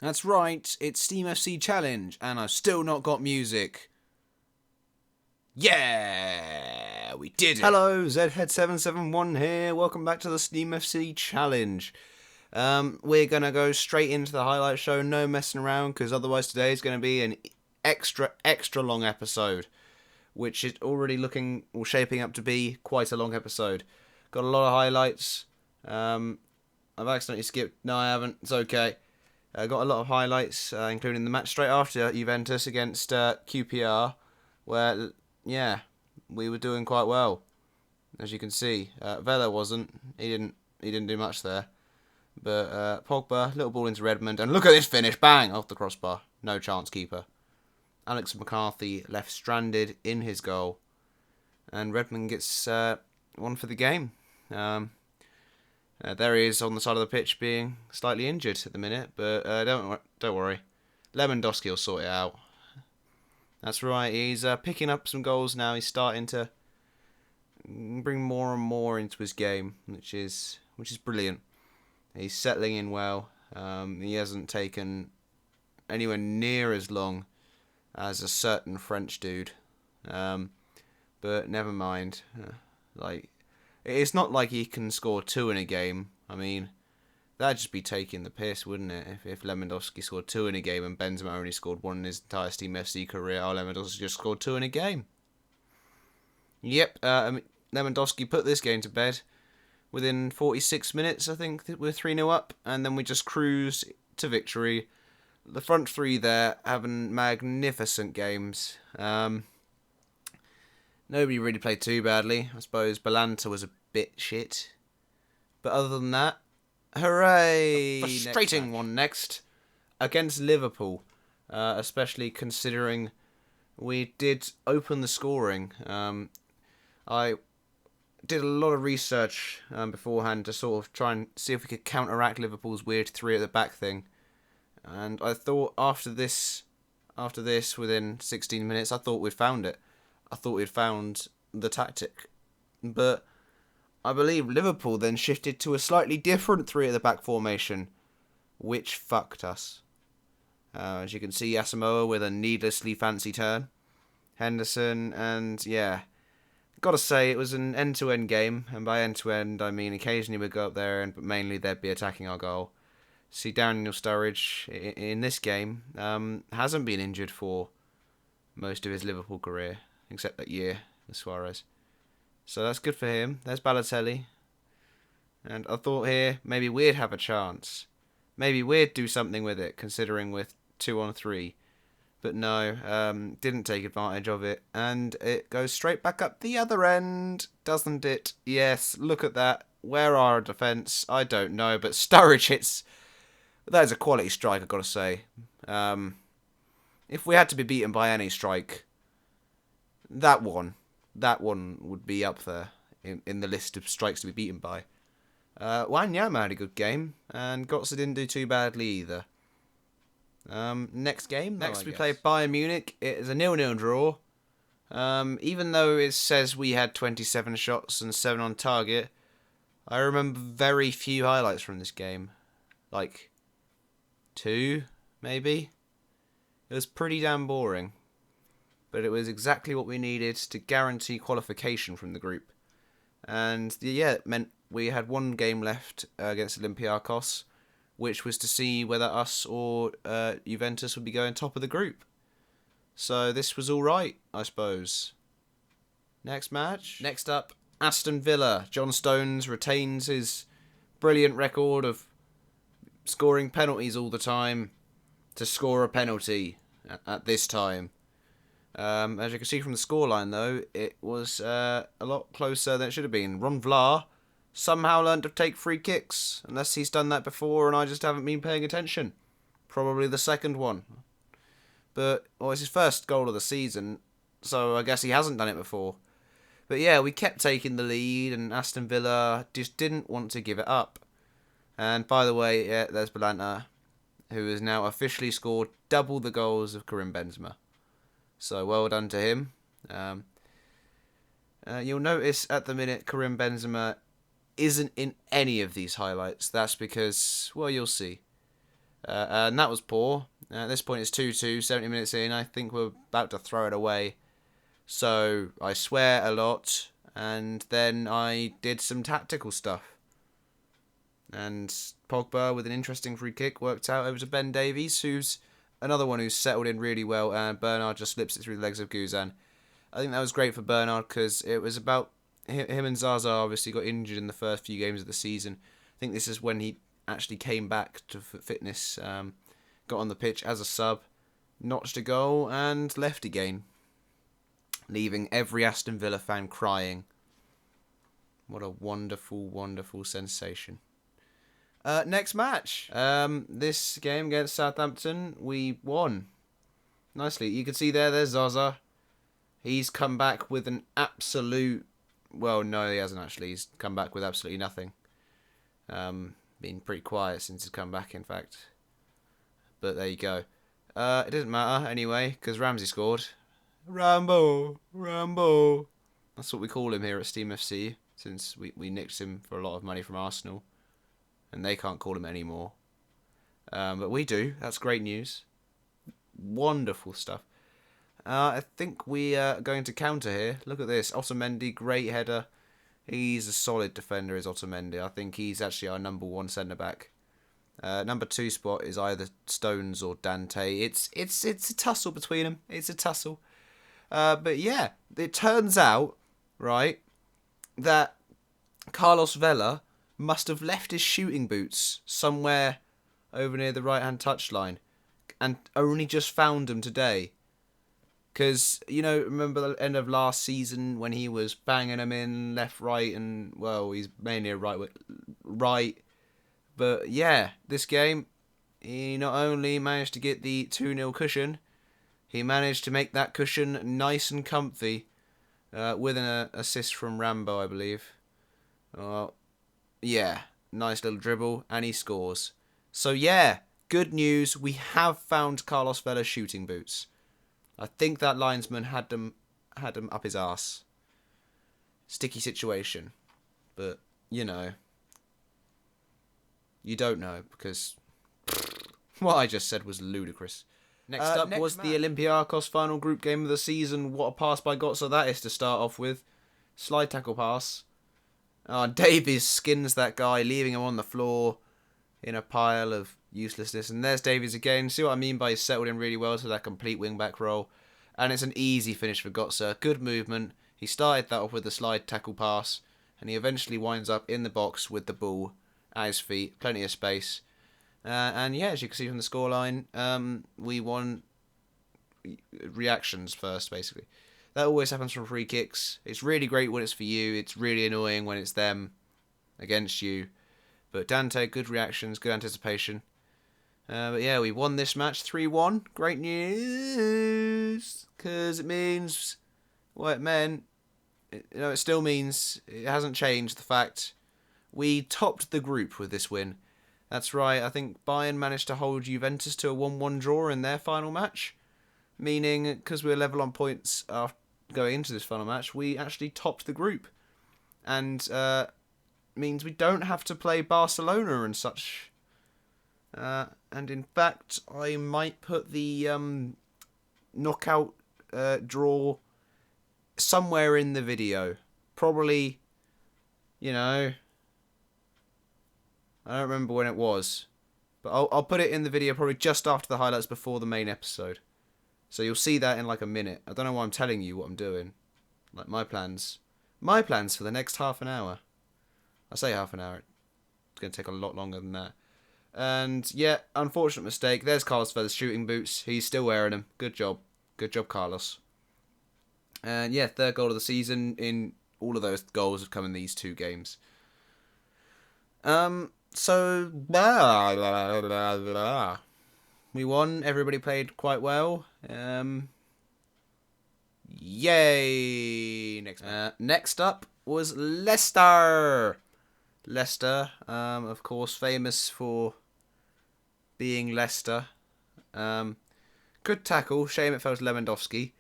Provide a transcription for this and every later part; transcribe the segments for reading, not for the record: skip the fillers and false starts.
That's right, it's Steam FC Challenge, and I've still not got music. Yeah, we did it. Hello, Zhead771 here. Welcome back to the Steam FC Challenge. We're gonna go straight into the highlight show, no messing around, because otherwise today is going to be an extra long episode, which is already shaping up to be quite a long episode. Got a lot of highlights. I've accidentally skipped. No, I haven't. It's okay. Got a lot of highlights, including the match straight after Juventus against QPR, where, yeah, we were doing quite well, as you can see. Vela wasn't. He didn't do much there. But Pogba, little ball into Redmond, and look at this finish. Bang! Off the crossbar. No chance, keeper. Alex McCarthy left stranded in his goal. And Redmond gets one for the game. There he is on the side of the pitch being slightly injured at the minute, but don't worry. Lewandowski will sort it out. That's right, he's picking up some goals now. He's starting to bring more and more into his game, which is brilliant. He's settling in well. He hasn't taken anywhere near as long as a certain French dude. But never mind. It's not like he can score 2 in a game. I mean, that'd just be taking the piss, wouldn't it? If Lewandowski scored 2 in a game and Benzema only scored 1 in his entire Steam FC career, Lewandowski just scored 2 in a game. Yep, Lewandowski put this game to bed within 46 minutes, I think. We're 3-0 up, and then we just cruise to victory. The front three there having magnificent games. Nobody really played too badly. I suppose Balanta was a bit shit. But other than that, hooray! A frustrating one next. Against Liverpool. Especially considering we did open the scoring. I did a lot of research beforehand to sort of try and see if we could counteract Liverpool's weird 3 at the back thing. And I thought after this, within 16 minutes, I thought we'd found it. I thought we'd found the tactic. But I believe Liverpool then shifted to a slightly different 3 at the back formation, which fucked us. As you can see, Asamoah with a needlessly fancy turn. Henderson, and yeah. Gotta say, it was an end-to-end game, and by end-to-end, I mean occasionally we'd go up there, but mainly they'd be attacking our goal. See, Daniel Sturridge, in this game, hasn't been injured for most of his Liverpool career, except that year with Suarez. So that's good for him. There's Balotelli. And I thought here, maybe we'd have a chance. Maybe we'd do something with it, considering we're 2-on-3. But no, didn't take advantage of it. And it goes straight back up the other end, doesn't it? Yes, look at that. Where are our defence? I don't know, but Sturridge hits... That is a quality strike, I've got to say. If we had to be beaten by any strike, that one would be up there in the list of strikes to be beaten by. Wanyama had a good game, and Götze didn't do too badly either. Next game. Next we play Bayern Munich. It is a 0-0 draw. Even though it says we had 27 shots and 7 on target, I remember very few highlights from this game. Like 2, maybe? It was pretty damn boring. But it was exactly what we needed to guarantee qualification from the group. And yeah, it meant we had 1 game left against Olympiacos, which was to see whether us or Juventus would be going top of the group. So this was alright, I suppose. Next match. Next up, Aston Villa. John Stones retains his brilliant record of scoring penalties all the time to score a penalty at this time. As you can see from the scoreline, though, it was a lot closer than it should have been. Ron Vlaar somehow learned to take free kicks, unless he's done that before and I just haven't been paying attention. Probably the second one. But, well, it's his first goal of the season, so I guess he hasn't done it before. But yeah, we kept taking the lead, and Aston Villa just didn't want to give it up. And by the way, yeah, there's Balanta, who has now officially scored double the goals of Karim Benzema. So well done to him. You'll notice at the minute Karim Benzema isn't in any of these highlights. That's because, well, you'll see. And that was poor. At this point, it's 2-2, 70 minutes in. I think we're about to throw it away. So I swear a lot, and then I did some tactical stuff. And Pogba, with an interesting free kick, worked out over to Ben Davies, who's another one who's settled in really well, and Bernard just slips it through the legs of Guzan. I think that was great for Bernard because it was about him and Zaza obviously got injured in the first few games of the season. I think this is when he actually came back to fitness, got on the pitch as a sub, notched a goal, and left again, leaving every Aston Villa fan crying. What a wonderful, wonderful sensation. Next match. This game against Southampton, we won. Nicely. You can see there's Zaza. He's come back with an absolute... Well, no, he hasn't actually. He's come back with absolutely nothing. Been pretty quiet since he's come back, in fact. But there you go. It doesn't matter anyway, because Ramsey scored. Rambo. That's what we call him here at Steam FC, since we nicked him for a lot of money from Arsenal. And they can't call him anymore. But we do. That's great news. Wonderful stuff. I think we are going to counter here. Look at this. Otamendi, great header. He's a solid defender, is Otamendi. I think he's actually our number one centre-back. Number 2 spot is either Stones or Dante. It's a tussle between them. It's a tussle. But yeah, it turns out, right, that Carlos Vela must have left his shooting boots somewhere over near the right-hand touchline and only just found them today. Because, remember the end of last season when he was banging them in left, right, and, well, he's mainly a right. But, yeah, this game, he not only managed to get the 2-0 cushion, he managed to make that cushion nice and comfy with an assist from Rambo, I believe. Yeah, nice little dribble, and he scores. So, yeah, good news. We have found Carlos Vela's shooting boots. I think that linesman had them up his arse. Sticky situation. But, you don't know, because what I just said was ludicrous. Next up was the Olympiacos final group game of the season. What a pass by Götze that is to start off with. Slide tackle pass. Davies skins that guy, leaving him on the floor in a pile of uselessness. And there's Davies again. See what I mean by he's settled in really well to that complete wing-back role. And it's an easy finish for Götze. Good movement. He started that off with a slide tackle pass. And he eventually winds up in the box with the ball at his feet. Plenty of space. And yeah, as you can see from the scoreline, we won reactions first, basically. That always happens from free kicks. It's really great when it's for you. It's really annoying when it's them against you. But Dante, good reactions, good anticipation. But yeah, we won this match 3-1. Great news. Because it means what it meant. It still means it hasn't changed the fact we topped the group with this win. That's right. I think Bayern managed to hold Juventus to a 1-1 draw in their final match. Meaning, because we're level on points after going into this final match, we actually topped the group. And means we don't have to play Barcelona and such. And in fact, I might put the knockout draw somewhere in the video. Probably, I don't remember when it was. But I'll put it in the video probably just after the highlights before the main episode. So you'll see that in like a minute. I don't know why I'm telling you what I'm doing. Like my plans. My plans for the next half an hour. I say half an hour. It's going to take a lot longer than that. And yeah, unfortunate mistake. There's Carlos Vela's shooting boots. He's still wearing them. Good job. Good job, Carlos. And yeah, third goal of the season. In all of those goals have come in these 2 games. So we won. Everybody played quite well. Yay! Next up was Leicester. Leicester, of course, famous for being Leicester. Good tackle. Shame it fell to Lewandowski.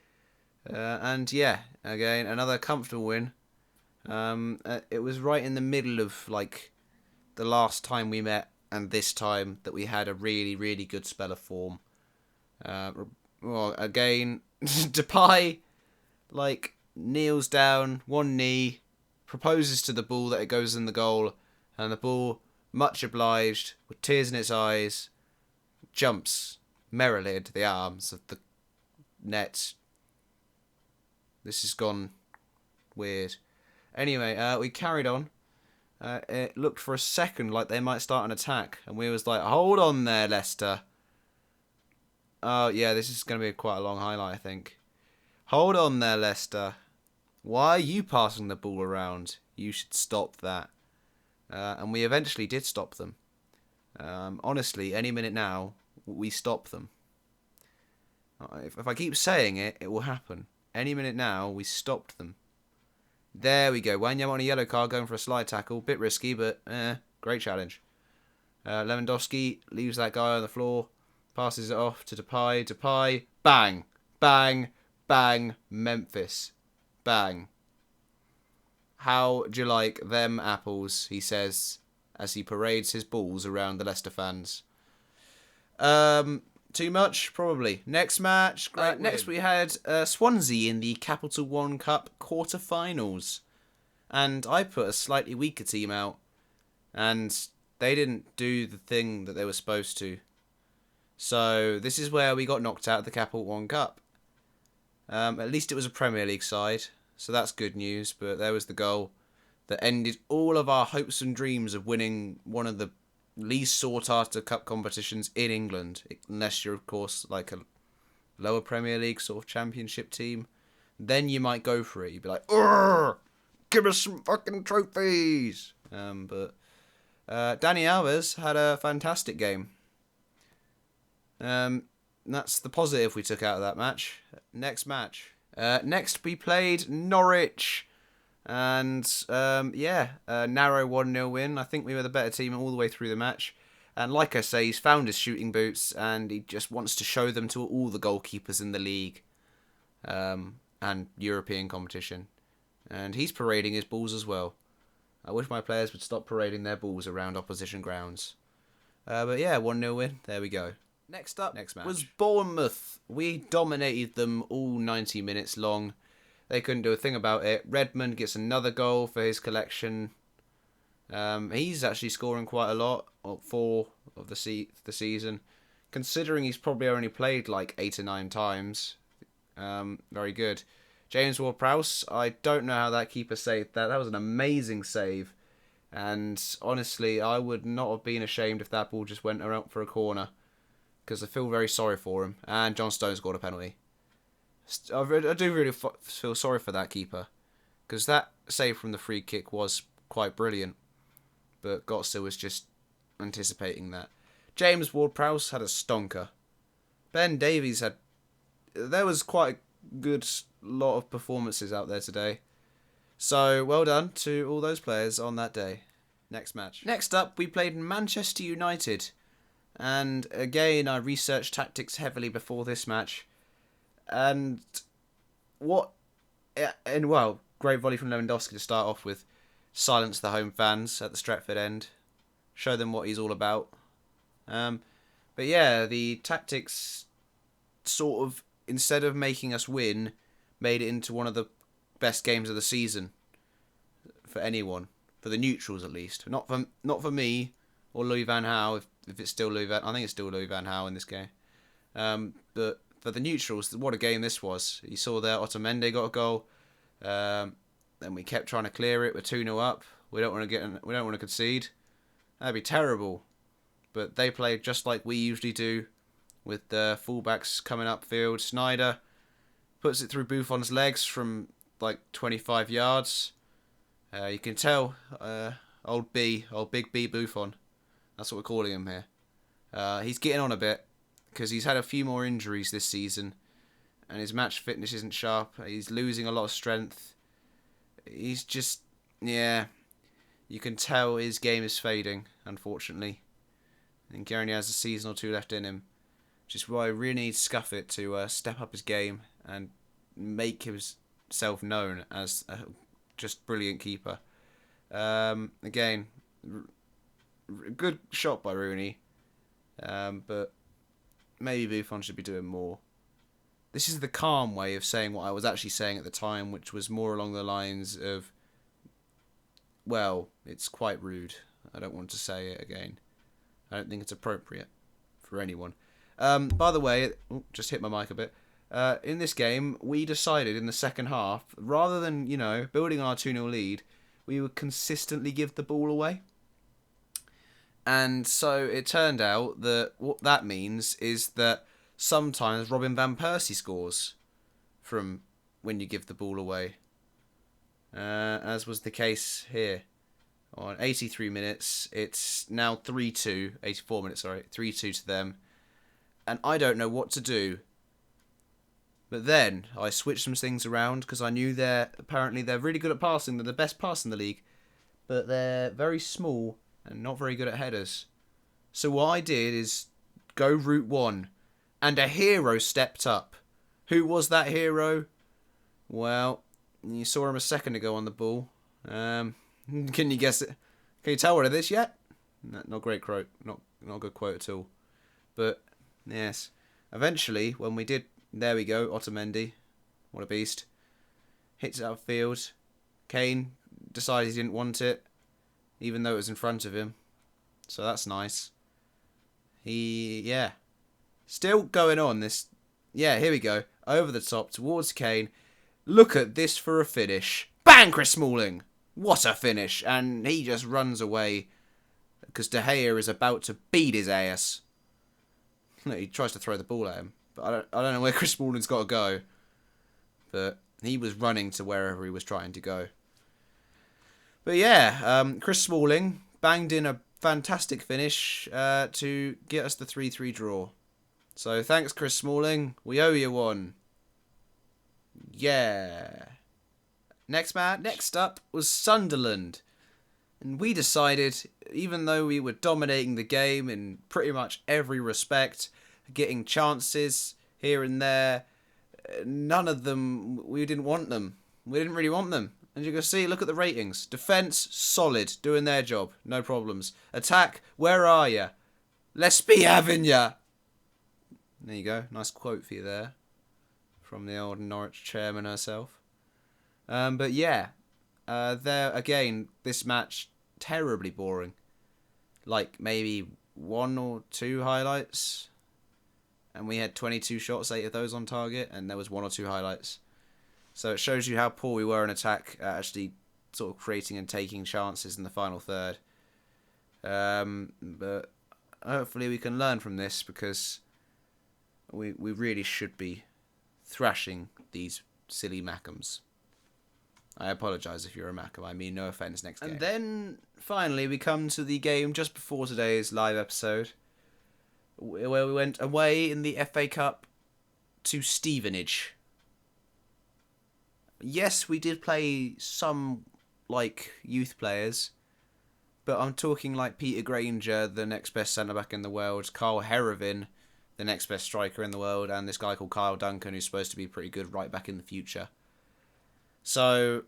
And yeah, again, another comfortable win. It was right in the middle of like the last time we met and this time that we had a really, really good spell of form. Well, again, Depay, kneels down, one knee, proposes to the ball that it goes in the goal, and the ball, much obliged, with tears in its eyes, jumps merrily into the arms of the net. This has gone weird. Anyway, we carried on. It looked for a second like they might start an attack, and we was like, hold on there, Leicester. Oh, yeah, this is going to be quite a long highlight, I think. Hold on there, Leicester. Why are you passing the ball around? You should stop that. And we eventually did stop them. Honestly, any minute now, we stop them. If I keep saying it, it will happen. Any minute now, we stopped them. There we go. Wanyama on a yellow card going for a slide tackle. Bit risky, but great challenge. Lewandowski leaves that guy on the floor. Passes it off to Depay. Depay. Bang. Bang. Bang. Memphis. Bang. How do you like them apples, he says, as he parades his balls around the Leicester fans. Too much? Probably. Next match. Next we had Swansea in the Capital One Cup quarter-finals. And I put a slightly weaker team out. And they didn't do the thing that they were supposed to. So this is where we got knocked out of the Capital One Cup. At least it was a Premier League side. So that's good news. But there was the goal that ended all of our hopes and dreams of winning one of the least sought after cup competitions in England, unless you're of course like a lower Premier League sort of championship team. Then you might go for it. You'd be like, "Urgh, give us some fucking trophies." But Dani Alves had a fantastic game. That's the positive we took out of that match. Next match. Next we played Norwich. And, narrow 1-0 win. I think we were the better team all the way through the match. And like I say, he's found his shooting boots and he just wants to show them to all the goalkeepers in the league and European competition. And he's parading his balls as well. I wish my players would stop parading their balls around opposition grounds. But yeah, 1-0 win. There we go. Next up was Bournemouth. We dominated them all 90 minutes long. They couldn't do a thing about it. Redmond gets another goal for his collection. He's actually scoring quite a lot, 4 of the season. Considering he's probably only played like 8 or 9 times. Very good. James Ward-Prowse, I don't know how that keeper saved that. That was an amazing save. And honestly, I would not have been ashamed if that ball just went around for a corner. Because I feel very sorry for him. And John Stones scored a penalty. I do really feel sorry for that keeper, because that save from the free kick was quite brilliant, but Götze was just anticipating that. James Ward-Prowse had a stonker. Ben Davies there was quite a good lot of performances out there today, so well done to all those players on that day. Next match. Next up, we played Manchester United, and again I researched tactics heavily before this match. And great volley from Lewandowski to start off with. Silence the home fans at the Stretford end. Show them what he's all about. But yeah, the tactics sort of, instead of making us win, made it into one of the best games of the season. For anyone. For the neutrals at least. Not for me or Louis Van Gaal, if it's still Louis Van... I think it's still Louis Van Gaal in this game. But for the neutrals, what a game this was. You saw there, Otamendi got a goal. Then we kept trying to clear it. We're 2-0 up. We don't want to concede. That'd be terrible. But they played just like we usually do, with the fullbacks coming upfield. Snyder puts it through Buffon's legs from like 25 yards. You can tell, old Big B Buffon. That's what we're calling him here. He's getting on a bit, because he's had a few more injuries this season, and his match fitness isn't sharp. He's losing a lot of strength. He's just, yeah, you can tell his game is fading, unfortunately. I think he only has a season or 2 left in him, which is why I really need Scuffet to step up his game and make himself known as a just brilliant keeper. Again, Good shot by Rooney. But maybe Buffon should be doing more. This is the calm way of saying what I was actually saying at the time, which was more along the lines of, well, it's quite rude. I don't want to say it again. I don't think it's appropriate for anyone. By the way, just hit my mic a bit. In this game, we decided in the second half, rather than, building on our 2-0 lead, we would consistently give the ball away. And so it turned out that what that means is that sometimes Robin Van Persie scores from when you give the ball away. As was the case here. On 83 minutes, it's now 3-2, 84 minutes, sorry, 3-2 to them. And I don't know what to do. But then I switched some things around because I knew they're really good at passing. They're the best pass in the league. But they're very small and not very good at headers. So what I did is go route one. And a hero stepped up. Who was that hero? Well, you saw him a second ago on the ball. Can you guess it? Can you tell what it is yet? Not great quote. Not a good quote at all. But, yes. Eventually, when we did... There we go, Otamendi. What a beast. Hits it outfield. Kane decided he didn't want it, even though it was in front of him. So that's nice. Still going on this. Yeah, here we go. Over the top towards Kane. Look at this for a finish. Bang, Chris Smalling. What a finish. And he just runs away because De Gea is about to beat his ass. Look, he tries to throw the ball at him. But I don't know where Chris Smalling's got to go. But he was running to wherever he was trying to go. But yeah, Chris Smalling banged in a fantastic finish to get us the 3-3 draw. So thanks, Chris Smalling. We owe you one. Yeah. Next up was Sunderland. And we decided, even though we were dominating the game in pretty much every respect, getting chances here and there, none of them, we didn't want them. We didn't really want them. And you can see, look at the ratings. Defence, solid, doing their job, no problems. Attack, where are ya? Let's be having ya. There you go, nice quote for you there. From the old Norwich chairman herself. But yeah, there again, this match, terribly boring. Like maybe 1 or 2 highlights. And we had 22 shots, 8 of those on target, and there was 1 or 2 highlights. So it shows you how poor we were in attack, actually sort of creating and taking chances in the final third. But hopefully we can learn from this, because we really should be thrashing these silly Mackhams. I apologise if you're a Mackham. I mean no offence next game. And then, finally, we come to the game just before today's live episode, where we went away in the FA Cup to Stevenage. Yes, we did play some, youth players, but I'm talking like Peter Granger, the next best centre-back in the world, Carl Herravin, the next best striker in the world, and this guy called Kyle Duncan, who's supposed to be pretty good right back in the future. So,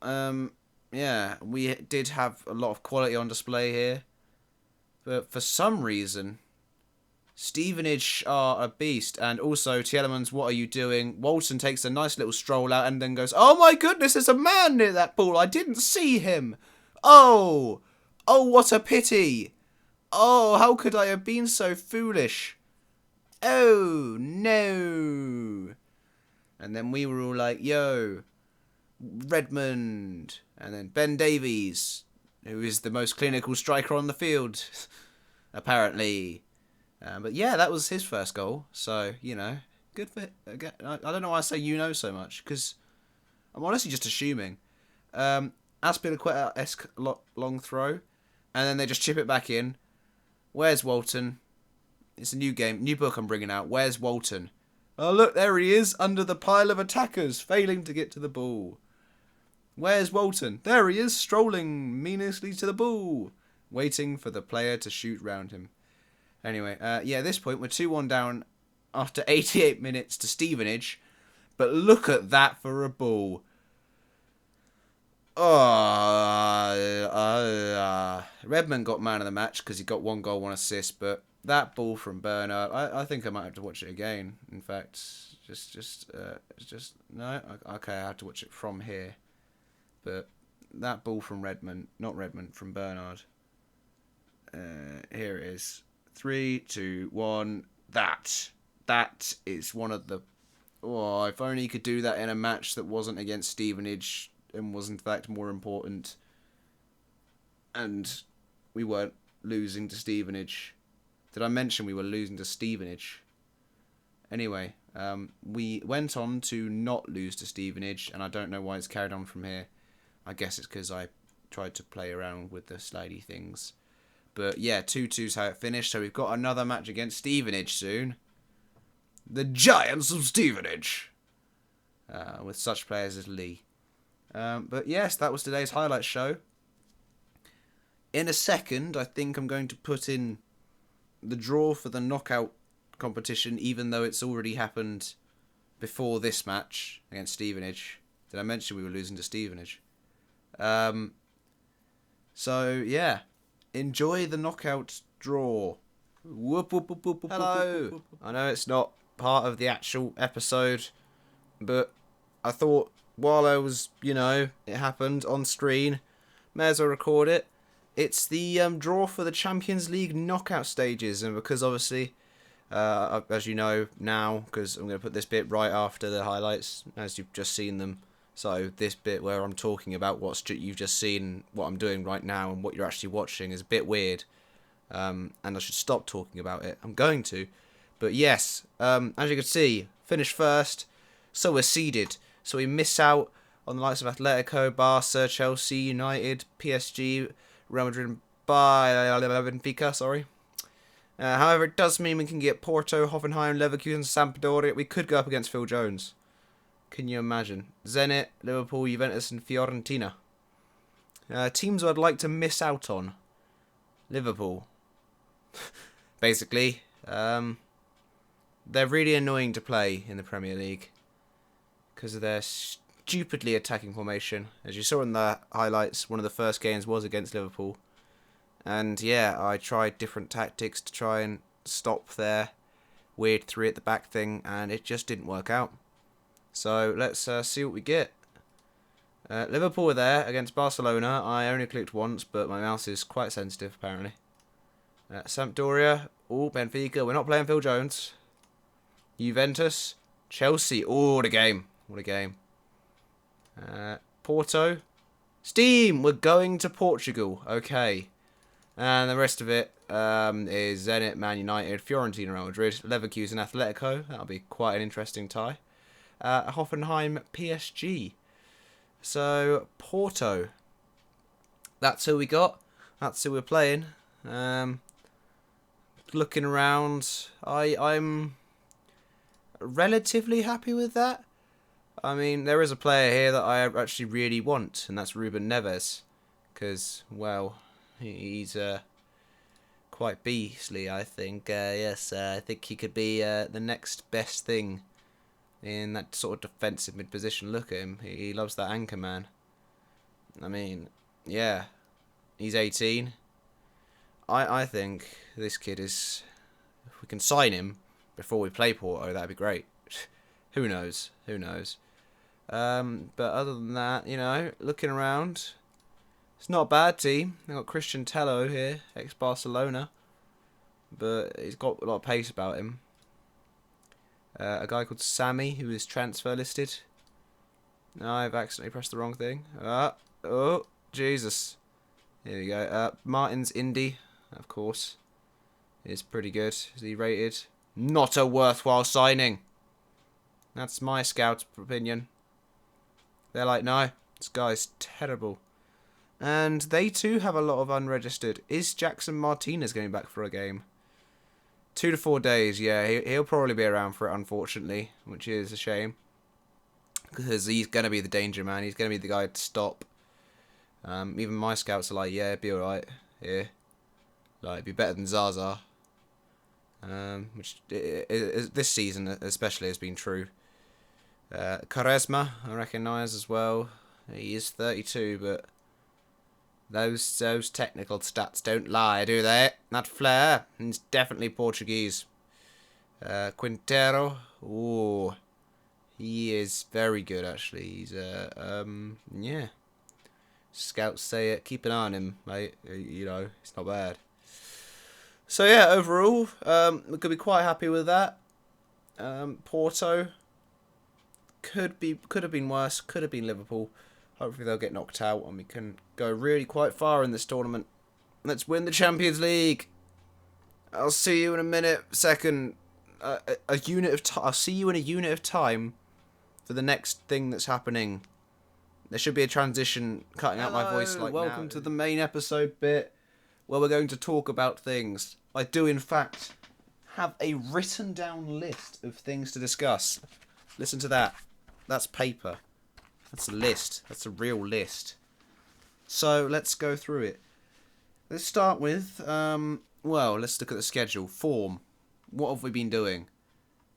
yeah, we did have a lot of quality on display here, but for some reason, Stevenage are a beast. And also, Tielemans, what are you doing? Walton takes a nice little stroll out and then goes, oh my goodness, there's a man near that ball. I didn't see him. Oh, what a pity. Oh, how could I have been so foolish? Oh, no. And then we were all like, yo, Redmond. And then Ben Davies, who is the most clinical striker on the field, apparently. But yeah, that was his first goal. So, good for... I don't know why I say so much, because I'm honestly just assuming. Aspilicueta-esque long throw, and then they just chip it back in. Where's Walton? It's a new game, new book I'm bringing out. Where's Walton? Oh, look, there he is, under the pile of attackers, failing to get to the ball. Where's Walton? There he is, strolling meaninglessly to the ball, waiting for the player to shoot round him. Anyway, at this point, we're 2-1 down after 88 minutes to Stevenage. But look at that for a ball. Redmond got man of the match because he got 1 goal, 1 assist, but that ball from Bernard, I think I might have to watch it again. In fact, no, okay, I have to watch it from here. But that ball from Redmond, not Redmond, from Bernard. Here it is. 3, 2, 1. That is one of the. Oh, if only he could do that in a match that wasn't against Stevenage and was in fact more important. And we weren't losing to Stevenage. Did I mention we were losing to Stevenage? Anyway, we went on to not lose to Stevenage, and I don't know why it's carried on from here. I guess it's because I tried to play around with the slidey things. But yeah, 2-2's how it finished, so we've got another match against Stevenage soon. The Giants of Stevenage! With such players as Lee. But yes, that was today's highlight show. In a second, I think I'm going to put in the draw for the knockout competition, even though it's already happened before this match against Stevenage. Did I mention we were losing to Stevenage? So, yeah. Enjoy the knockout draw. Whoop, whoop, whoop, whoop, hello. Whoop, whoop, whoop. I know it's not part of the actual episode, but I thought while I was, it happened on screen, may as well record it. It's the draw for the Champions League knockout stages, and because obviously, as you know now, because I'm going to put this bit right after the highlights, as you've just seen them. So this bit where I'm talking about what you've just seen, what I'm doing right now, and what you're actually watching is a bit weird, and I should stop talking about it. I'm going to, but yes, as you can see, finished first, so we're seeded. So we miss out on the likes of Atletico, Barca, Chelsea, United, PSG, Real Madrid, Benfica, sorry. However, it does mean we can get Porto, Hoffenheim, Leverkusen, Sampdoria. We could go up against Phil Jones. Can you imagine? Zenit, Liverpool, Juventus and Fiorentina. Teams I'd like to miss out on. Liverpool. Basically. They're really annoying to play in the Premier League. Because of their stupidly attacking formation. As you saw in the highlights, one of the first games was against Liverpool. And yeah, I tried different tactics to try and stop their weird 3 at the back thing. And it just didn't work out. So let's see what we get. Liverpool were there against Barcelona. I only clicked once, but my mouse is quite sensitive apparently. Sampdoria. Oh, Benfica. We're not playing Phil Jones. Juventus. Chelsea. Oh, what a game. What a game. Porto. Steam. We're going to Portugal. Okay. And the rest of it is Zenit, Man United, Fiorentina, Real Madrid, Leverkusen, Atletico. That'll be quite an interesting tie. Hoffenheim, PSG. So, Porto. That's who we got. That's who we're playing. Looking around, I'm relatively happy with that. I mean, there is a player here that I actually really want, and that's Ruben Neves. Because, well, he's quite beastly, I think. Yes, I think he could be the next best thing in that sort of defensive mid position. Look at him. He loves that anchor man. I mean, yeah. He's 18. I think this kid is... If we can sign him before we play Porto, that'd be great. Who knows? Who knows? But other than that, looking around, it's not a bad team. They've got Christian Tello here, ex-Barcelona. But he's got a lot of pace about him. A guy called Sammy, who is transfer listed. No, I've accidentally pressed the wrong thing. Oh, Jesus. Here we go. Martins Indy, of course, is pretty good. Is he rated? Not a worthwhile signing. That's my scout's opinion. They're like, no, this guy's terrible. And they too have a lot of unregistered. Is Jackson Martinez going back for a game? 2 to 4 days, yeah. He'll probably be around for it, unfortunately, which is a shame. Because he's going to be the danger man. He's going to be the guy to stop. Even my scouts are like, yeah, be alright here. Like, be better than Zaza. Which this season especially has been true. Quaresma, I recognise as well. He is 32, but Those technical stats don't lie, do they? That Flair, he's definitely Portuguese. Quintero, ooh, he is very good actually. He's yeah. Scouts say it. Keep an eye on him, mate. You know, it's not bad. So yeah, overall, we could be quite happy with that. Porto could have been worse. Could have been Liverpool. Hopefully they'll get knocked out and we can go really quite far in this tournament. Let's win the Champions League. I'll see you in a minute, second. A unit of I'll see you in a unit of time for the next thing that's happening. There should be a transition cutting out my voice like welcome to the main episode bit where we're going to talk about things. I do in fact have a written down list of things to discuss. Listen to that. That's paper. That's a list. That's a real list. So let's go through it. Let's start with well, let's look at the schedule. Form. What have we been doing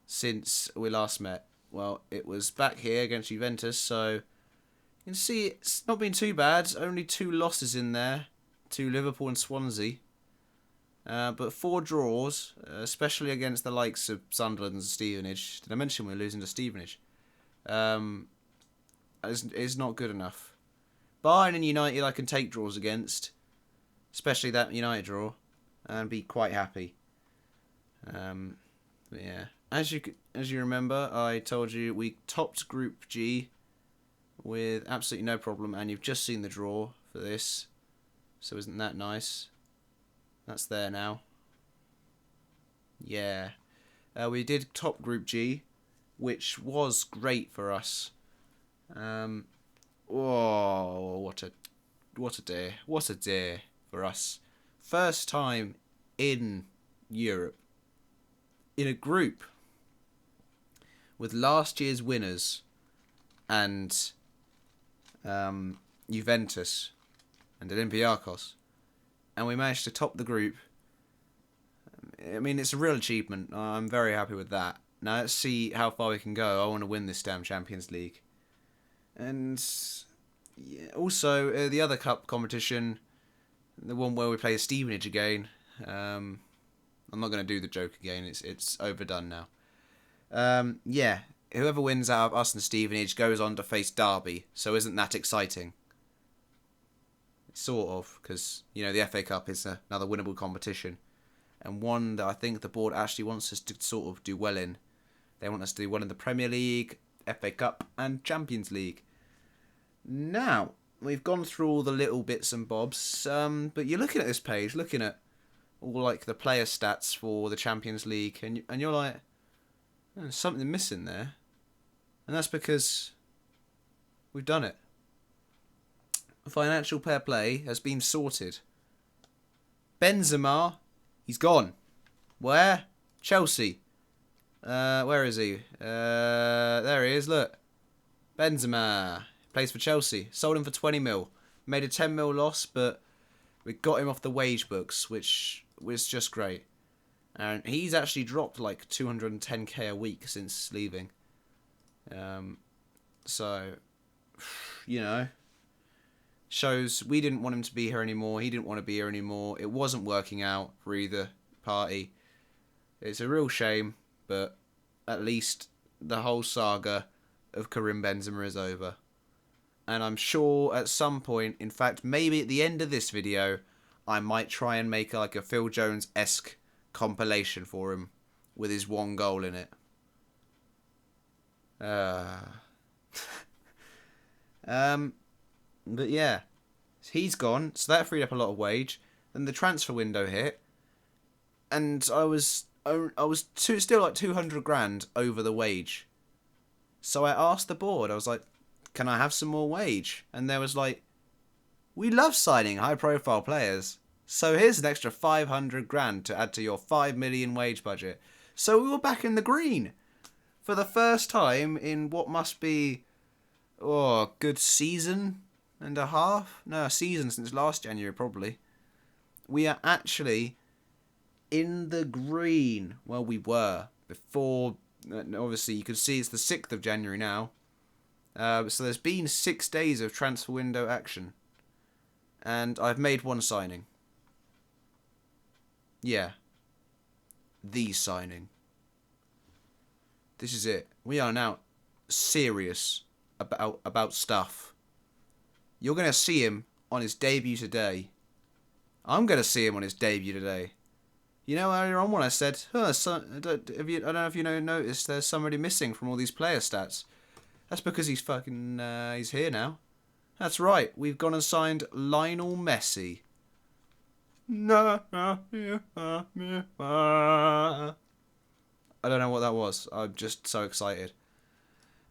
since we last met? Well, it was back here against Juventus, so you can see it's not been too bad. Only 2 losses in there to Liverpool and Swansea. But 4 draws, especially against the likes of Sunderland and Stevenage. Did I mention we're losing to Stevenage? Is not good enough. Bayern and United I can take draws against, especially that United draw, and be quite happy. But yeah, as you remember, I told you we topped Group G with absolutely no problem, and you've just seen the draw for this, so isn't that nice? That's there now. Yeah, we did top Group G, which was great for us. Oh, what a day for us. First time in Europe in a group with last year's winners and Juventus and Olympiacos, and we managed to top the group. I mean, it's a real achievement. I'm very happy with that. Now let's see how far we can go. I want to win this damn Champions League. And yeah, also the other cup competition, the one where we play Stevenage again. I'm not going to do the joke again. It's overdone now. Yeah, whoever wins out of us and Stevenage goes on to face Derby. So isn't that exciting? Sort of, because you know the FA Cup is another winnable competition, and one that I think the board actually wants us to sort of do well in. They want us to do well in the Premier League, FA Cup, and Champions League. Now, we've gone through all the little bits and bobs, but you're looking at this page, looking at all like the player stats for the Champions League, and you're like, oh, there's something missing there, and that's because we've done it. Financial fair play has been sorted. Benzema, he's gone. Where? Chelsea. Where is he? There he is, look. Benzema plays for Chelsea. Sold him for 20 mil. Made a 10 mil loss, but we got him off the wage books, which was just great. And he's actually dropped like 210k a week since leaving. So, you know, shows we didn't want him to be here anymore. He didn't want to be here anymore. It wasn't working out for either party. It's a real shame, but at least the whole saga of Karim Benzema is over. And I'm sure at some point, in fact, maybe at the end of this video, I might try and make like a Phil Jones-esque compilation for him with his 1 goal in it. But yeah, he's gone, so that freed up a lot of wage. Then the transfer window hit, and I was still like 200 grand over the wage. So I asked the board, I was like, can I have some more wage? And there was like, we love signing high profile players, so here's an extra 500 grand to add to your 5 million wage budget. So we were back in the green for the first time in what must be a good season and a half. No, a season since last January probably. We are actually in the green. Well, we were before. Obviously, you can see it's the 6th of January now. So there's been 6 days of transfer window action. And I've made one signing. Yeah. The signing. This is it. We are now serious about stuff. You're going to see him on his debut today. I'm going to see him on his debut today. You know, earlier on when I said, I don't know if you noticed there's somebody missing from all these player stats. That's because he's he's here now. That's right, we've gone and signed Lionel Messi. I don't know what that was. I'm just so excited.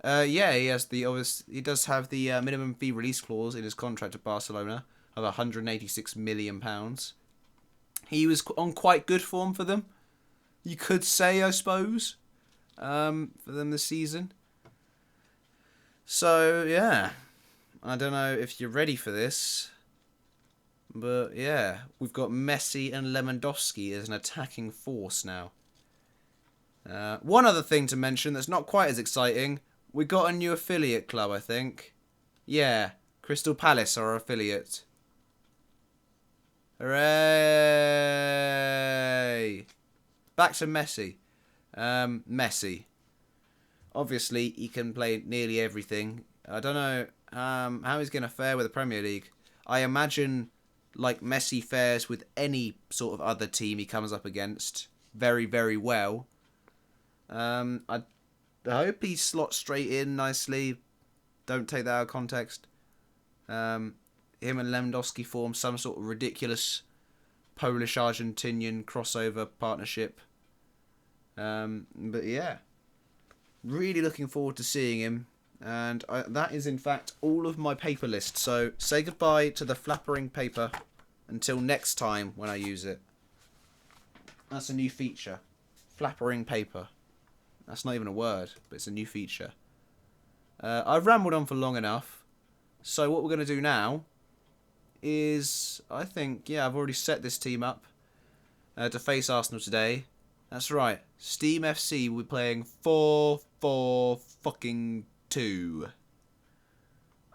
Yeah, he does have the minimum fee release clause in his contract at Barcelona of £186 million. He was on quite good form for them, you could say, I suppose, for them this season. So, yeah. I don't know if you're ready for this. But, yeah. We've got Messi and Lewandowski as an attacking force now. One other thing to mention that's not quite as exciting. We got a new affiliate club, I think. Yeah. Crystal Palace are our affiliate. Hooray! Back to Messi. Messi. Obviously, he can play nearly everything. I don't know how he's going to fare with the Premier League. I imagine, like Messi fares with any sort of other team he comes up against, very, very well. I hope he slots straight in nicely. Don't take that out of context. Him and Lewandowski form some sort of ridiculous Polish-Argentinian crossover partnership. But yeah. Really looking forward to seeing him. And that is, in fact, all of my paper list. So, say goodbye to the flappering paper until next time when I use it. That's a new feature. Flappering paper. That's not even a word, but it's a new feature. I've rambled on for long enough. So, what we're going to do now is, I think, yeah, I've already set this team up to face Arsenal today. That's right. Steam FC will be playing 4-4-2.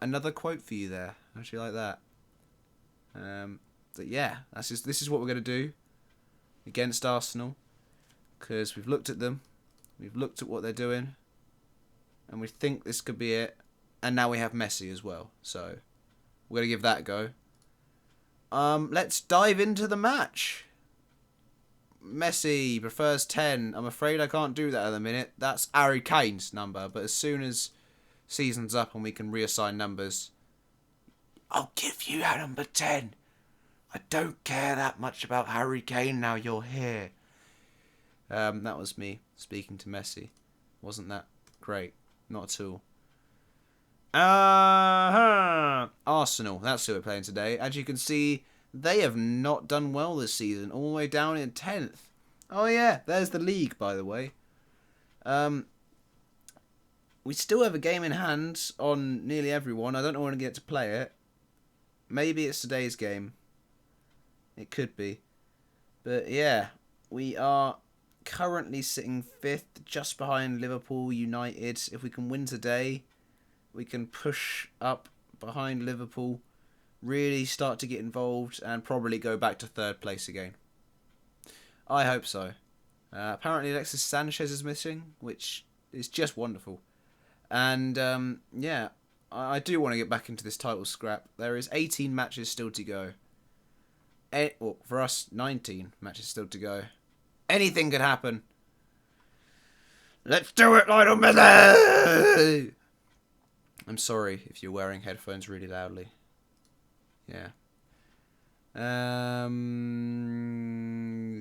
Another quote for you there. I actually like that. But yeah, this is what we're going to do against Arsenal. Because we've looked at them. We've looked at what they're doing. And we think this could be it. And now we have Messi as well. So, we're going to give that a go. Let's dive into the match. Messi prefers 10. I'm afraid I can't do that at the minute. That's Harry Kane's number. But as soon as season's up and we can reassign numbers, I'll give you number 10. I don't care that much about Harry Kane now you're here. That was me speaking to Messi. Wasn't that great? Not at all. Arsenal, that's who we're playing today. As you can see, they have not done well this season. All the way down in 10th. Oh yeah, there's the league, by the way. We still have a game in hand on nearly everyone. I don't know when I get to play it. Maybe it's today's game. It could be. But yeah, we are currently sitting 5th, just behind Liverpool United. If we can win today, we can push up behind Liverpool, really start to get involved, and probably go back to 3rd place again. I hope so. Apparently Alexis Sanchez is missing, which is just wonderful. And yeah, I do want to get back into this title scrap. There is 18 matches still to go. Well, for us, 19 matches still to go. Anything could happen. Let's do it, Lionel Messi! I'm sorry if you're wearing headphones really loudly. Yeah.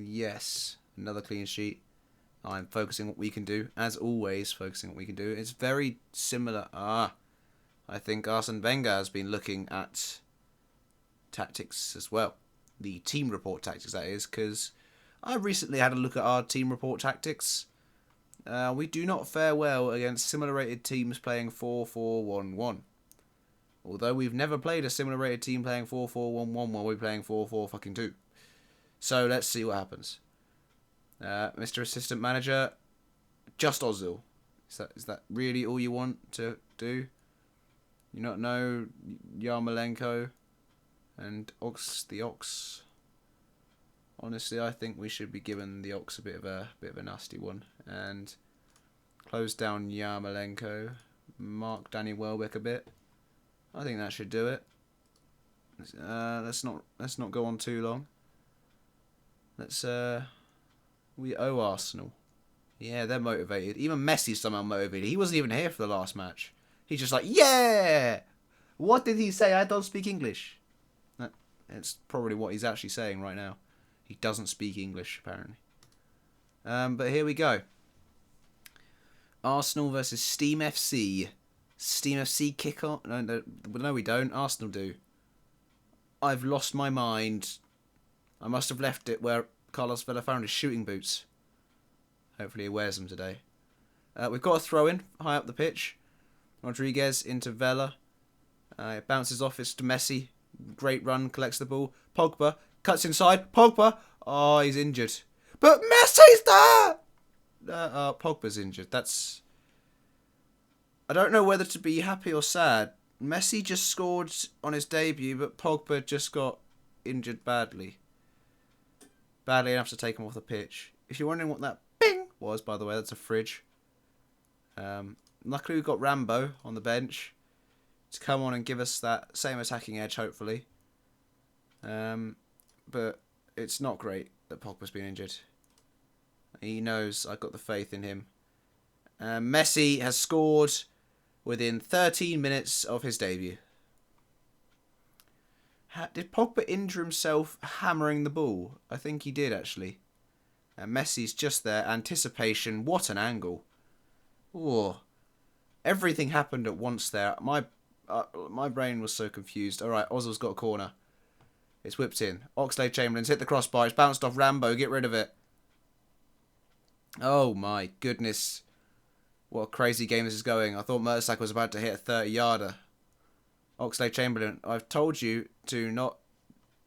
Yes. Another clean sheet. I'm focusing what we can do. As always, focusing what we can do. It's very similar. I think Arsene Wenger has been looking at tactics as well. The team report tactics, that is, because I recently had a look at our team report tactics. We do not fare well against similar rated teams playing 4-4-1-1. Although we've never played a similar rated team playing 4-4-1-1 while we're playing 4-4-2. So let's see what happens. Mr. Assistant Manager, just Ozil. Is that really all you want to do? You not know Yarmolenko? And the Ox. Honestly, I think we should be giving the Ox a bit of a nasty one. And close down Yarmolenko. Mark Danny Welbeck a bit. I think that should do it. Let's not go on too long. We owe Arsenal. Yeah, they're motivated. Even Messi's somehow motivated. He wasn't even here for the last match. He's just like, yeah! What did he say? I don't speak English. It's probably what he's actually saying right now. He doesn't speak English, apparently. But here we go. Arsenal versus Steam FC. Steam FC kick on? No, we don't. Arsenal do. I've lost my mind. I must have left it where Carlos Vela found his shooting boots. Hopefully he wears them today. We've got a throw-in high up the pitch. Rodriguez into Vela. It bounces off. It's to Messi. Great run. Collects the ball. Pogba cuts inside. Pogba. Oh, he's injured. But Messi's there! Pogba's injured. That's... I don't know whether to be happy or sad. Messi just scored on his debut, but Pogba just got injured badly. Badly enough to take him off the pitch. If you're wondering what that bing was, by the way, that's a fridge. Luckily we've got Rambo on the bench to come on and give us that same attacking edge, hopefully. But it's not great that Pogba's been injured. He knows I've got the faith in him. Messi has scored within 13 minutes of his debut. Did Pogba injure himself hammering the ball? I think he did, actually. And Messi's just there. Anticipation. What an angle. Oh, everything happened at once there. My brain was so confused. All right, Ozil's got a corner. It's whipped in. Oxlade-Chamberlain's hit the crossbar. It's bounced off Rambo. Get rid of it. Oh, my goodness. What a crazy game this is going. I thought Mertesacker was about to hit a 30-yarder. Oxlade-Chamberlain, I've told you to not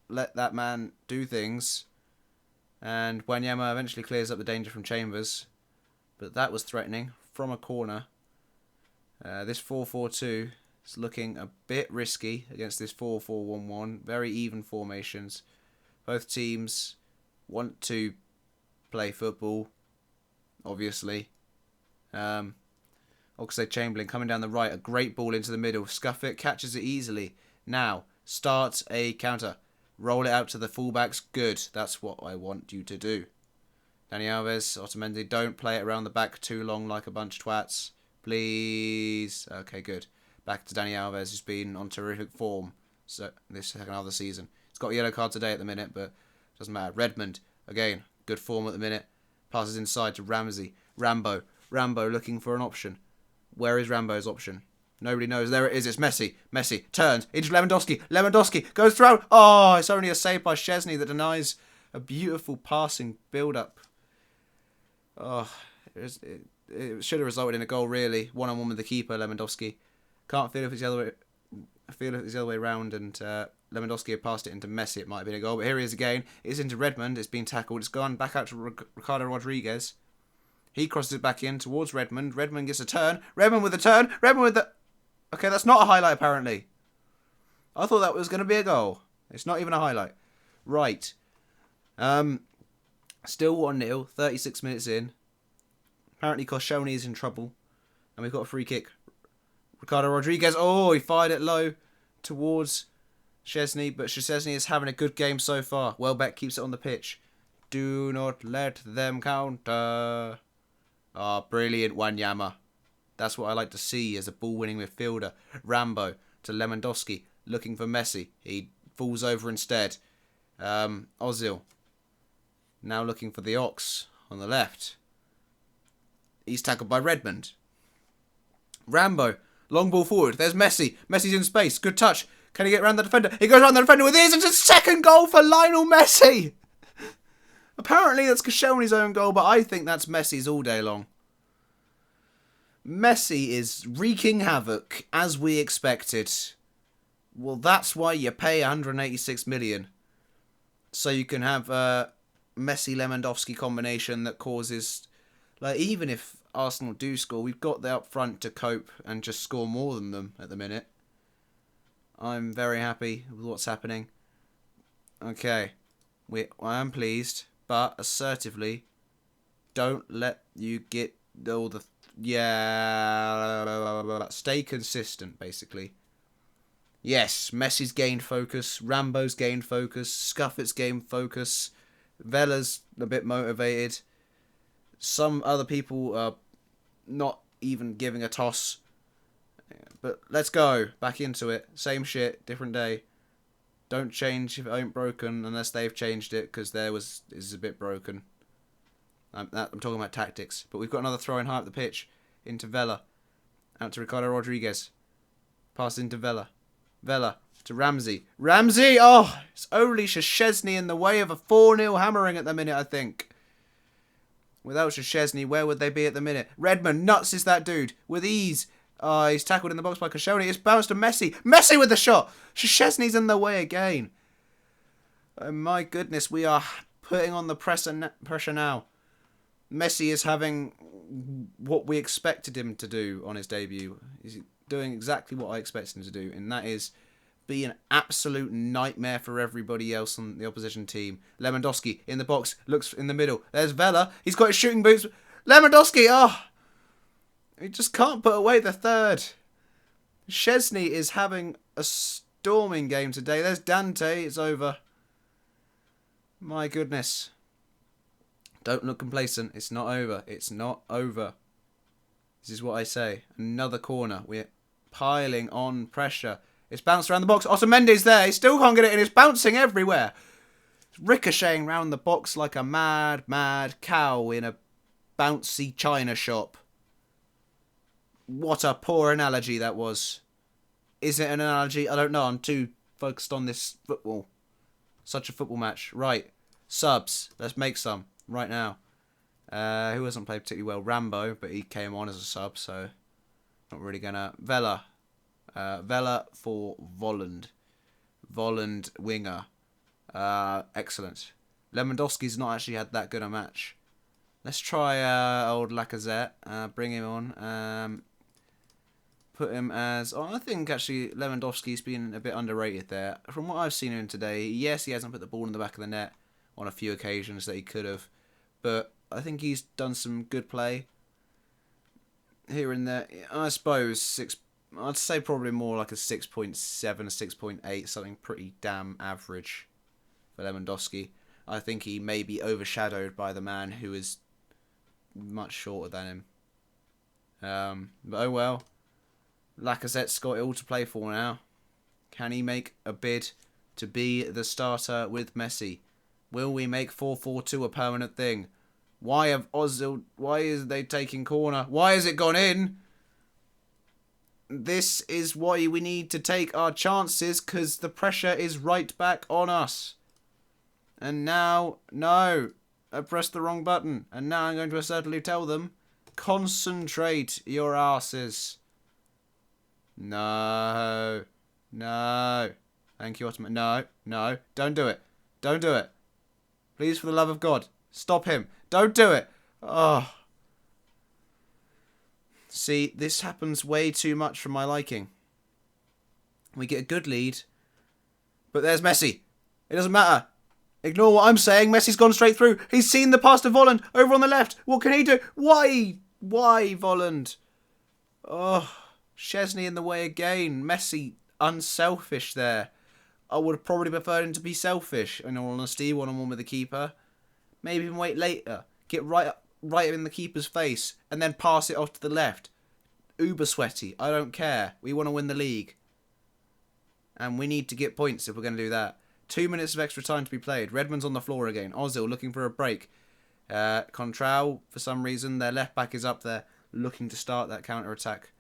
let that man do things. And Wanyama eventually clears up the danger from Chambers. But that was threatening from a corner. This 4-4-2 is looking a bit risky against this 4-4-1-1. Very even formations. Both teams want to play football, obviously. Oxlade-Chamberlain coming down the right. A great ball into the middle. Scuff it. Catches it easily. Now, start a counter. Roll it out to the fullbacks. Good. That's what I want you to do. Dani Alves, Otamendi, don't play it around the back too long like a bunch of twats. Please. Okay, good. Back to Dani Alves, who's been on terrific form this second half of the season. He's got a yellow card today at the minute, but doesn't matter. Redmond, again, good form at the minute. Passes inside to Ramsey. Rambo looking for an option. Where is Rambo's option? Nobody knows. There it is. It's Messi. Messi turns into Lewandowski. Lewandowski goes through. Oh, it's only a save by Szczesny that denies a beautiful passing build-up. Oh, it should have resulted in a goal, really. One-on-one with the keeper, Lewandowski. Can't feel if it's the other way around, and Lewandowski had passed it into Messi. It might have been a goal, but here he is again. It's into Redmond. It's been tackled. It's gone back out to Ricardo Rodriguez. He crosses it back in towards Redmond. Redmond gets a turn. Redmond with a turn. Redmond with the... Okay, that's not a highlight, apparently. I thought that was going to be a goal. It's not even a highlight. Right. Still 1-0. 36 minutes in. Apparently Koscielny is in trouble. And we've got a free kick. Ricardo Rodriguez. Oh, he fired it low towards Szczesny. But Szczesny is having a good game so far. Welbeck keeps it on the pitch. Do not let them counter. Ah, brilliant Wanyama. That's what I like to see as a ball-winning midfielder. Rambo to Lewandowski, looking for Messi. He falls over instead. Ozil, now looking for the Ox on the left. He's tackled by Redmond. Rambo, long ball forward. There's Messi. Messi's in space. Good touch. Can he get around the defender? He goes around the defender with his. It's a second goal for Lionel Messi. Apparently that's Koscielny's own goal, but I think that's Messi's all day long. Messi is wreaking havoc, as we expected. Well, that's why you pay 186 million. So you can have a Messi-Lewandowski combination that causes... Like, even if Arsenal do score, we've got the up front to cope and just score more than them at the minute. I'm very happy with what's happening. Okay. I am pleased, but assertively, don't let you get all the... Yeah. Stay consistent, basically. Yes, Messi's gained focus. Rambo's gained focus. Scuffet's gained focus. Vela's a bit motivated. Some other people are not even giving a toss. But let's go. Back into it. Same shit, different day. Don't change if it ain't broken unless they've changed it, because is a bit broken. I'm talking about tactics. But we've got another throw in high up the pitch into Vela. Out to Ricardo Rodriguez. Pass into Vela. Vela to Ramsey. Ramsey! Oh, it's only Szczesny in the way of a 4-0 hammering at the minute, I think. Without Szczesny, where would they be at the minute? Redmond nuts is that dude. With ease. He's tackled in the box by Koscielny. It's bounced to Messi. Messi with the shot. Szczesny's in the way again. Oh my goodness, we are putting on the pressure now. Messi is having what we expected him to do on his debut. He's doing exactly what I expected him to do, and that is be an absolute nightmare for everybody else on the opposition team. Lewandowski in the box, looks in the middle. There's Vela. He's got his shooting boots. Lewandowski, he just can't put away the third. Szczesny is having a storming game today. There's Dante. It's over. My goodness. Don't look complacent. It's not over. It's not over. This is what I say. Another corner. We're piling on pressure. It's bounced around the box. Otamendi's there. He still can't get it in. It's bouncing everywhere. It's ricocheting around the box like a mad, mad cow in a bouncy china shop. What a poor analogy that was. Is it an analogy? I don't know. I'm too focused on this football. Such a football match. Right. Subs. Let's make some. Right now. Who hasn't played particularly well? Rambo, but he came on as a sub, so not really gonna... Vela. Vela for Volland. Volland winger. Excellent. Lewandowski's not actually had that good a match. Let's try old Lacazette. Bring him on. Put him as... I think actually Lewandowski's been a bit underrated there. From what I've seen of him today, yes, he hasn't put the ball in the back of the net on a few occasions that he could have. But I think he's done some good play here and there. I suppose I'd say probably more like a 6.7, a 6.8, something pretty damn average for Lewandowski. I think he may be overshadowed by the man who is much shorter than him. But oh well. Lacazette's got it all to play for now. Can he make a bid to be the starter with Messi? Will we make 4-4-2 a permanent thing? Why is they taking corner? Why has it gone in? This is why we need to take our chances, because the pressure is right back on us. And now, no, I pressed the wrong button. And now I'm going to assertively tell them, concentrate your asses. No. Thank you, Ottoman. No, don't do it. Don't do it. Please, for the love of God, stop him. Don't do it. Oh. See, this happens way too much for my liking. We get a good lead, but there's Messi. It doesn't matter. Ignore what I'm saying. Messi's gone straight through. He's seen the pass to Volland over on the left. What can he do? Why Volland? Oh, Szczesny in the way again. Messi unselfish there. I would have probably preferred him to be selfish, in all honesty, one-on-one with the keeper. Maybe even wait later. Get right in the keeper's face, and then pass it off to the left. Uber sweaty. I don't care. We want to win the league. And we need to get points if we're going to do that. 2 minutes of extra time to be played. Redmond's on the floor again. Ozil looking for a break. Contral, for some reason, their left back is up there, looking to start that counter-attack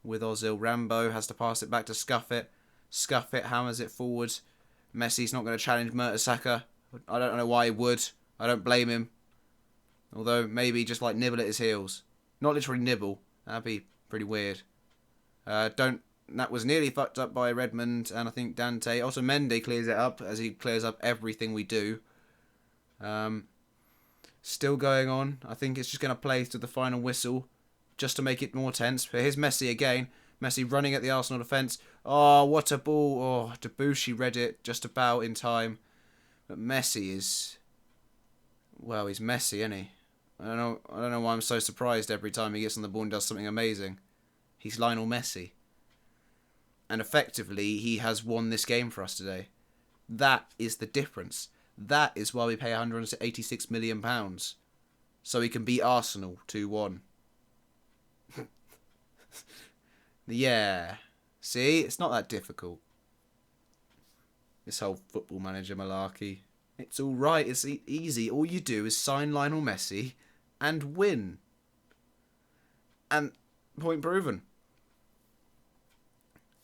with Ozil. Rambo has to pass it back to Scuffet. Scuffet hammers it forward. Messi's not going to challenge Mertesacker. I don't know why he would. I don't blame him. Although, maybe just like nibble at his heels. Not literally nibble. That'd be pretty weird. That was nearly fucked up by Redmond, and I think Dante. Otamendi clears it up, as he clears up everything we do. Still going on. I think it's just going to play to the final whistle, just to make it more tense. But here's Messi again. Messi running at the Arsenal defence. Oh, what a ball. Oh, Debussy read it just about in time. But Messi is... Well, he's Messi, isn't he? I don't know why I'm so surprised every time he gets on the ball and does something amazing. He's Lionel Messi. And effectively, he has won this game for us today. That is the difference. That is why we pay £186 million. So he can beat Arsenal 2-1. Yeah. See? It's not that difficult. This whole Football Manager malarkey. It's alright. It's easy. All you do is sign Lionel Messi and win. And point proven.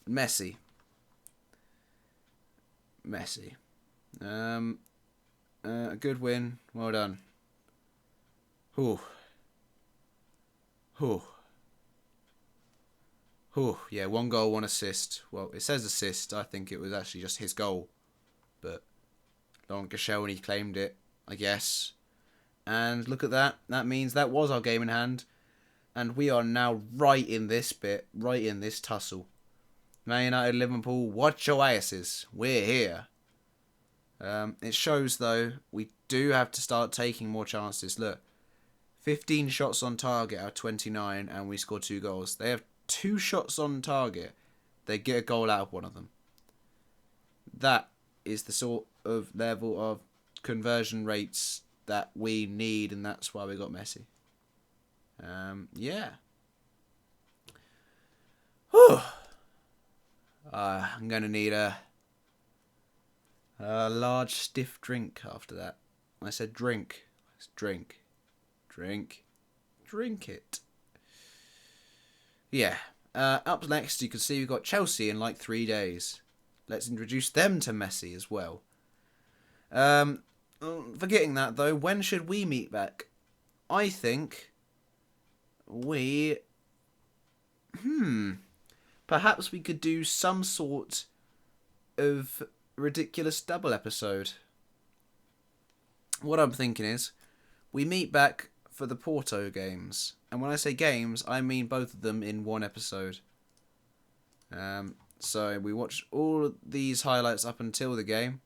Messi. A good win. Well done. Yeah, 1 goal, 1 assist. Well, it says assist. I think it was actually just his goal. But Laurent Koscielny claimed it, I guess. And look at that. That means that was our game in hand. And we are now right in this bit. Right in this tussle. Man United, Liverpool, watch your asses. We're here. It shows, though, we do have to start taking more chances. Look. 15 shots on target out of 29, and we score 2 goals. They have 2 shots on target. They get a goal out of one of them. That is the sort of level of conversion rates that we need, and that's why we got Messi. Yeah. Whew. I'm going to need a large stiff drink after that. I said drink. It's drink. Drink it. Yeah. Up next, you can see we've got Chelsea in like 3 days. Let's introduce them to Messi as well. Forgetting that, though, when should we meet back? I think we... Perhaps we could do some sort of ridiculous double episode. What I'm thinking is, we meet back for the Porto games. And when I say games, I mean both of them in one episode. So we watch all of these highlights up until the game.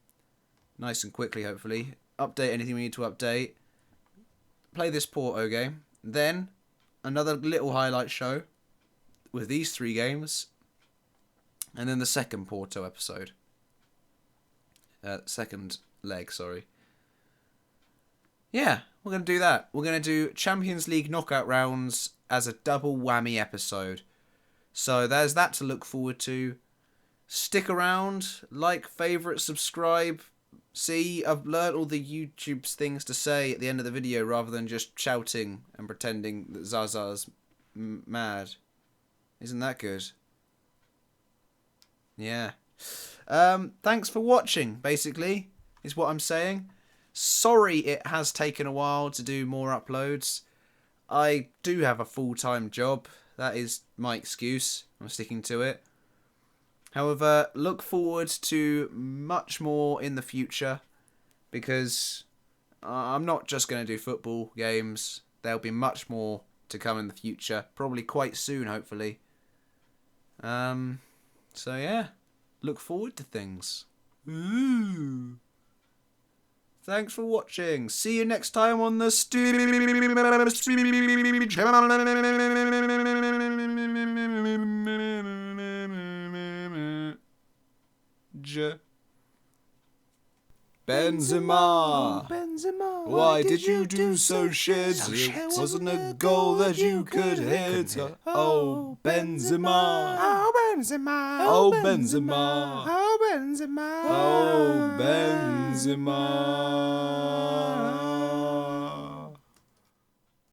Nice and quickly, hopefully. Update anything we need to update. Play this Porto game. Then, another little highlight show with these 3 games. And then the second Porto episode. Second leg, sorry. Yeah, we're going to do that. We're going to do Champions League knockout rounds as a double whammy episode. So there's that to look forward to. Stick around, like, favourite, subscribe. See, I've learnt all the YouTube things to say at the end of the video rather than just shouting and pretending that Zaza's mad. Isn't that good? Yeah. Thanks for watching, basically, is what I'm saying. Sorry it has taken a while to do more uploads. I do have a full-time job. That is my excuse. I'm sticking to it. However, look forward to much more in the future, because I'm not just going to do football games. There'll be much more to come in the future. Probably quite soon, hopefully. So yeah, look forward to things. Ooh. Thanks for watching. See you next time on the Benzema. Benzema, Why did you do so shit? It wasn't a goal that you could hit. Oh, Benzema. Oh, Benzema. Oh, Benzema. Oh, Benzema. Oh, Benzema.